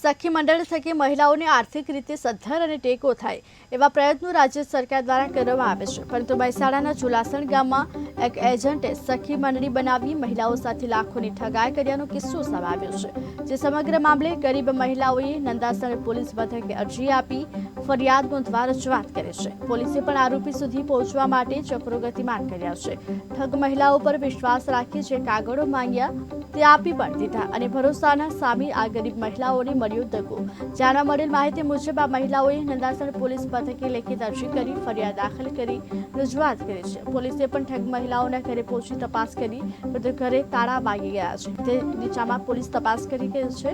સખી મંડળ થકી મહિલાઓને આર્થિક રીતે સદ્ધર અને ટેકો થાય એવા પ્રયત્નો રાજ્ય સરકાર દ્વારા કરવામાં આવે છે, પરંતુ મહેસાણાના ચુલાસણ ગામમાં એક એજન્ટે સખી મંડળી બનાવી મહિલાઓ સાથે લાખોની ઠગાઈ કર્યાનો કિસ્સો સામે આવ્યો છે, જે સમગ્ર મામલે ગરીબ મહિલાઓએ નંદાસણ પોલીસ મથકે અરજી આપી ફરિયાદ નોંધવા રજૂઆત કરી છે। પોલીસે પણ આરોપી સુધી પહોંચવા માટે ચક્રો ગતિમાન કર્યા છે। ઠગ મહિલાઓ પર વિશ્વાસ રાખી જે કાગળો માંગ્યા તે આપી પણ દીધા અને ભરોસાના સામે આ ગરીબ મહિલાઓને મળ્યો દગો। જાણવા મળેલ માહિતી મુજબ આ મહિલાઓએ નંદાસણ પોલીસ મથકે લેખિત અરજી કરી ફરિયાદ દાખલ કરી રજૂઆત કરી છે। પોલીસે પણ ઠગ મહિલાઓના ઘરે પહોંચી તપાસ કરી, પરંતુ ઘરે તાળા વાગી ગયા છે, તે દિશામાં પોલીસ તપાસ કરી રહી છે।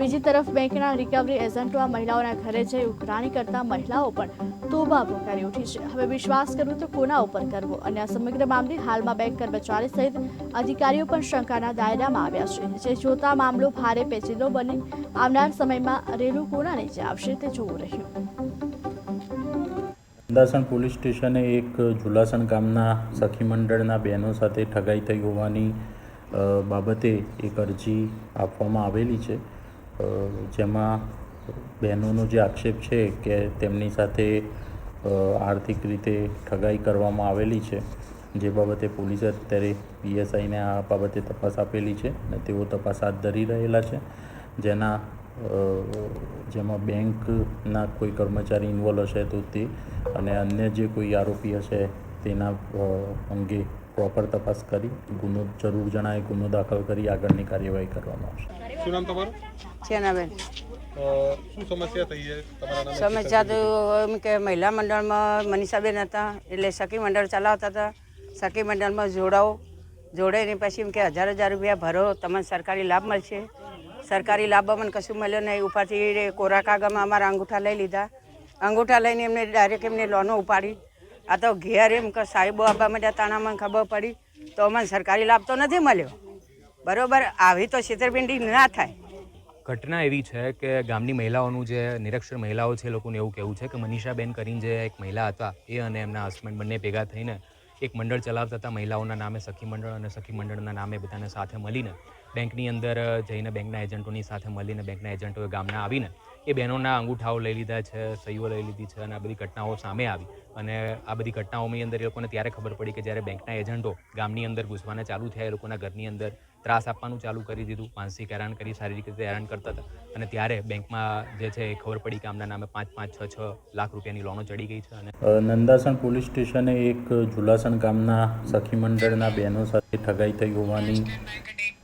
બીજી તરફ બેંકના રિકવરી એજન્ટો આ મહિલાઓના ઘરે જઈ ઉઘરાણી કરતા મહિલાઓ પણ તોબા પોકારી ઉઠી છે। હવે વિશ્વાસ કરવો તો કોના ઉપર કરવો અને આ સમગ્ર મામલે હાલમાં બેંક કર્મચારી સહિત અધિકારીઓ પણ શંકાના દાયરામાં આવ્યા છે, જે જોતા મામલો ભારે પેચીદો બને આવનાર સમયમાં રેલું કોના નીચે આવશે તે જોવું રહ્યું। નંદાસણ પોલીસ સ્ટેશને એક ઝુલાસણ ગામના સખી મંડળના બહેનો સાથે ઠગાઈ થઈ હોવાની બાબતે એક અરજી આપવામાં આવેલી છે, જેમાં બહેનોનો જે આક્ષેપ છે કે તેમની સાથે આર્થિક રીતે ઠગાઈ કરવામાં આવેલી છે, જે બાબતે પોલીસે અત્યારે પીએસઆઈને આ બાબતે તપાસ આપેલી છે અને તેઓ તપાસ હાથ ધરી રહેલા છે, જેમાં બેંકના કોઈ કર્મચારી ઇન્વોલ્વ હશે તો તે અને અન્ય જે કોઈ આરોપી હશે તેના અંગે પ્રોપર તપાસ કરી ગુનો જરૂર જણાય ગુનો દાખલ કરી આગળની કાર્યવાહી કરવામાં આવશે। શું નામ તમારું? છેનાબેન। શું સમસ્યા થઈ છે તમારા નામે? સમસ્યા તો એમ કે મહિલા મંડળમાં મનીષાબેન હતા, એટલે સખી મંડળ ચલાવતા હતા। સખી મંડળમાં જોડાઈને પછી એમ કે 1000 રૂપિયા ભરો તમને સરકારી લાભ મળશે। સરકારી લાભ અમને કશું મળ્યો નહીં। ઉપરથી કોરા કાગળમાં અમારા અંગૂઠા લઈ લીધા। અંગૂઠા લઈને એમને ડાયરેક્ટ એમને લોનો ઉપાડી। આ તો ઘેર એમ કે સાહેબો આવવા માંડ્યા, તાણામાં ખબર પડી તો અમને સરકારી લાભ તો નથી મળ્યો। બરાબર, આવી તો છેતરપિંડી ના થાય। ઘટના એવી છે કે ગામની મહિલાઓનું જે નિરક્ષર મહિલાઓ છે, લોકોને એવું કહેવું છે કે મનીષાબેન કરીને જે એક મહિલા હતા, એ અને એમના હસબન્ડ બંને ભેગા થઈને એક મંડળ ચલાવતા હતા મહિલાઓના નામે સખી મંડળ, અને સખી મંડળના નામે બધાને સાથે મળીને બેંકની અંદર જઈને બેંકના એજન્ટોની સાથે મળીને બેંકના એજન્ટોએ ગામના આવીને એ બહેનોના અંગૂઠાઓ લઈ લીધા છે, સહીઓ લઈ લીધી છે, અને આ બધી ઘટનાઓ સામે આવી। અને આ બધી ઘટનાઓની અંદર એ લોકોને ત્યારે ખબર પડી કે જ્યારે બેંકના એજન્ટો ગામની અંદર ઘૂસવાના ચાલુ થયા, એ લોકોના ઘરની અંદર ત્રાસ આપવાનું ચાલુ કરી દીધું, માનસિક હેરાન કરી, શારીરિક રીતે હેરાન કરતા હતા, અને ત્યારે બેંકમાં જે છે એ ખબર પડી કે આમના નામે 5-6 લાખ રૂપિયાની લોનો ચડી ગઈ છે। અને નંદાસણ પોલીસ સ્ટેશને એક ઝુલાસણ ગામના સખી મંડળના બહેનો સાથે ઠગાઈ થઈ હોવાની